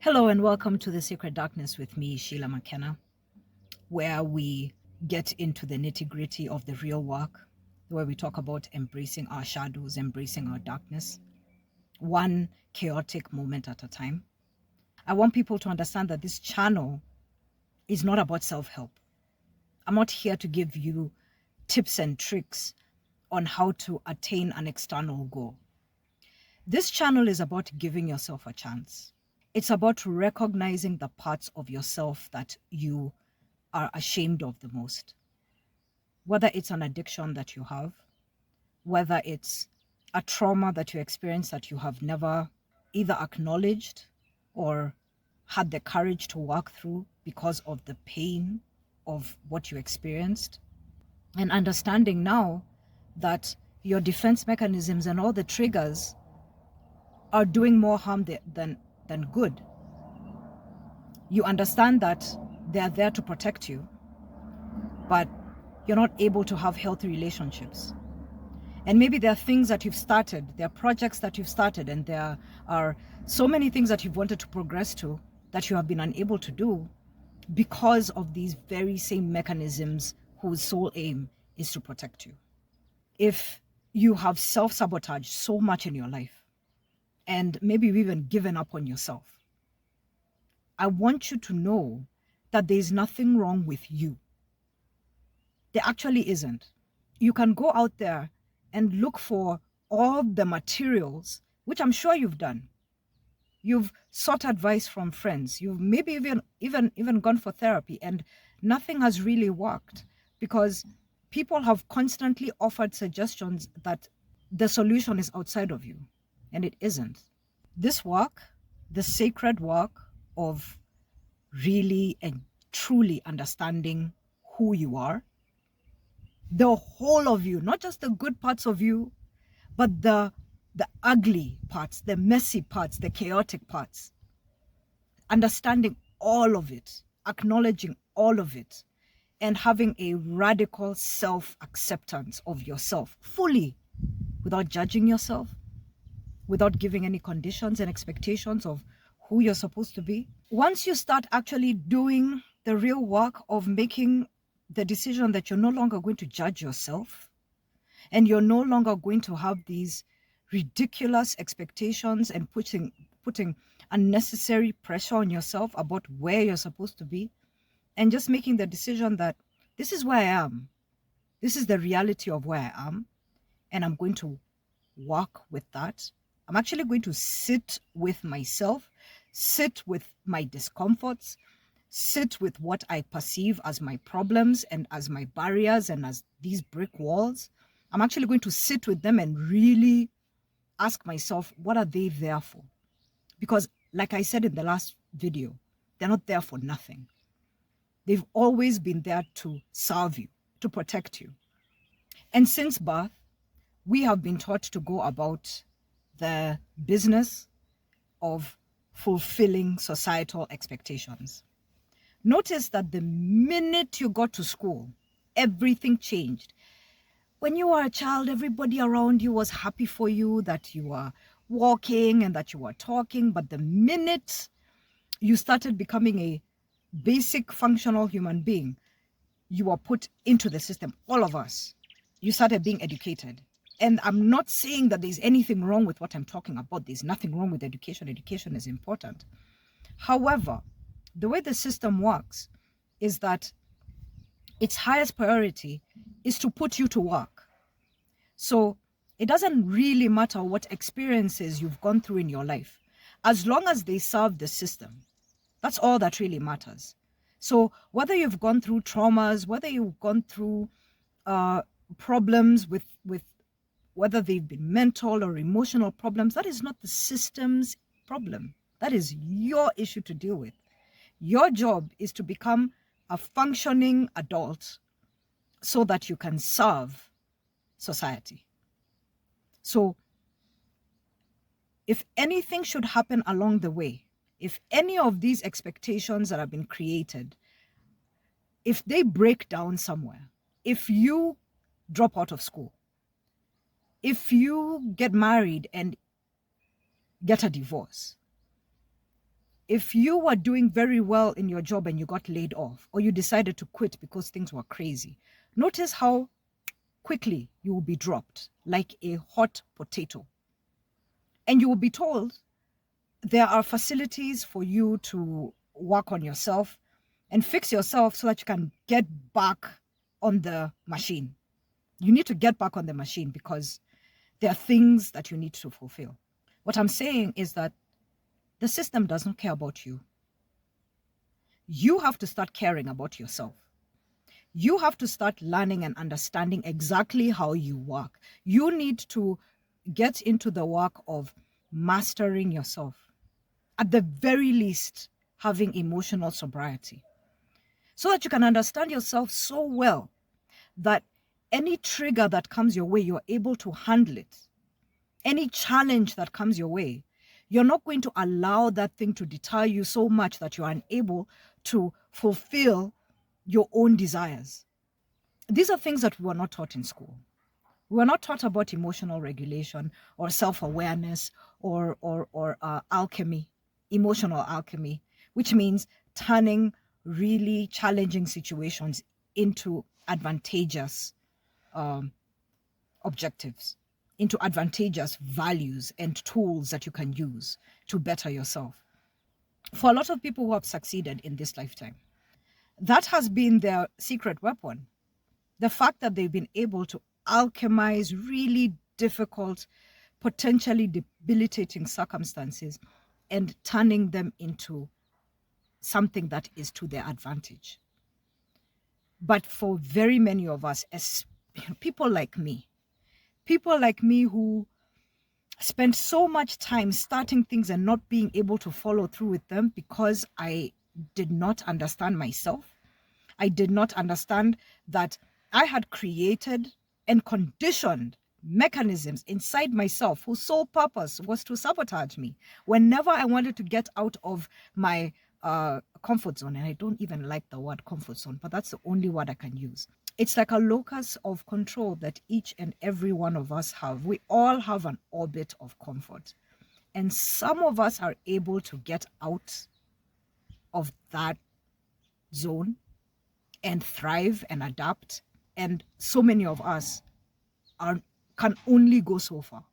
Hello and welcome to The Secret Darkness with me, Sheila McKenna, where we get into the nitty-gritty of the real work, where we talk about embracing our shadows, embracing our darkness, one chaotic moment at a time. I want people to understand that this channel is not about self-help. I'm not here to give you tips and tricks on how to attain an external goal. This channel is about giving yourself a chance. It's about recognizing the parts of yourself that you are ashamed of the most. Whether it's an addiction that you have, whether it's a trauma that you experience that you have never either acknowledged or had the courage to walk through because of the pain of what you experienced. And understanding now that your defense mechanisms and all the triggers are doing more harm than good. You understand that they're there to protect you, but you're not able to have healthy relationships. And maybe there are things that you've started, there are projects that you've started, and there are so many things that you've wanted to progress to that you have been unable to do because of these very same mechanisms whose sole aim is to protect you. If you have self-sabotaged so much in your life, and maybe you've even given up on yourself, I want you to know that there's nothing wrong with you. There actually isn't. You can go out there and look for all the materials, which I'm sure you've done. You've sought advice from friends. You've maybe even gone for therapy, and nothing has really worked because people have constantly offered suggestions that the solution is outside of you, and it isn't. This work, the sacred work of really and truly understanding who you are, the whole of you, not just the good parts of you, but the ugly parts, the messy parts, the chaotic parts. Understanding all of it, acknowledging all of it, and having a radical self-acceptance of yourself fully, without judging yourself, without giving any conditions and expectations of who you're supposed to be. Once you start actually doing the real work of making the decision that you're no longer going to judge yourself, and you're no longer going to have these ridiculous expectations and putting unnecessary pressure on yourself about where you're supposed to be, and just making the decision that this is where I am. This is the reality of where I am, and I'm going to work with that. I'm actually going to sit with myself, sit with my discomforts, sit with what I perceive as my problems and as my barriers and as these brick walls. I'm actually going to sit with them and really ask myself, what are they there for? Because like I said in the last video, they're not there for nothing. They've always been there to serve you, to protect you. And since birth, we have been taught to go about the business of fulfilling societal expectations. Notice that the minute you got to school, everything changed. When you were a child, everybody around you was happy for you that you were walking and that you were talking. But the minute you started becoming a basic functional human being, you were put into the system. All of us, you started being educated. And I'm not saying that there's anything wrong with what I'm talking about. There's nothing wrong with education. Education is important. However, the way the system works is that its highest priority is to put you to work. So it doesn't really matter what experiences you've gone through in your life, as long as they serve the system. That's all that really matters. So whether you've gone through traumas, whether you've gone through problems with whether they've been mental or emotional problems, that is not the system's problem. That is your issue to deal with. Your job is to become a functioning adult so that you can serve society. So if anything should happen along the way, if any of these expectations that have been created, if they break down somewhere, if you drop out of school, if you get married and get a divorce, If you were doing very well in your job and you got laid off, or you decided to quit because things were crazy, notice how quickly you will be dropped like a hot potato. And you will be told there are facilities for you to work on yourself and fix yourself so that you can get back on the machine. You need to get back on the machine because there are things that you need to fulfill. What I'm saying is that the system doesn't care about you. You have to start caring about yourself. You have to start learning and understanding exactly how you work. You need to get into the work of mastering yourself. At the very least, having emotional sobriety, so that you can understand yourself so well that any trigger that comes your way, you're able to handle it. Any challenge that comes your way, you're not going to allow that thing to deter you so much that you're unable to fulfill your own desires. These are things that we were not taught in school. We were not taught about emotional regulation or self-awareness or alchemy, emotional alchemy, which means turning really challenging situations into advantageous objectives, into advantageous values and tools that you can use to better yourself. For a lot of people who have succeeded in this lifetime, that has been their secret weapon. The fact that they've been able to alchemize really difficult, potentially debilitating circumstances and turning them into something that is to their advantage. But for very many of us, as people like me who spent so much time starting things and not being able to follow through with them because I did not understand myself. I did not understand that I had created and conditioned mechanisms inside myself whose sole purpose was to sabotage me. Whenever I wanted to get out of my comfort zone, and I don't even like the word comfort zone, but that's the only word I can use. It's like a locus of control that each and every one of us have. We all have an orbit of comfort. And some of us are able to get out of that zone and thrive and adapt. And so many of us can only go so far.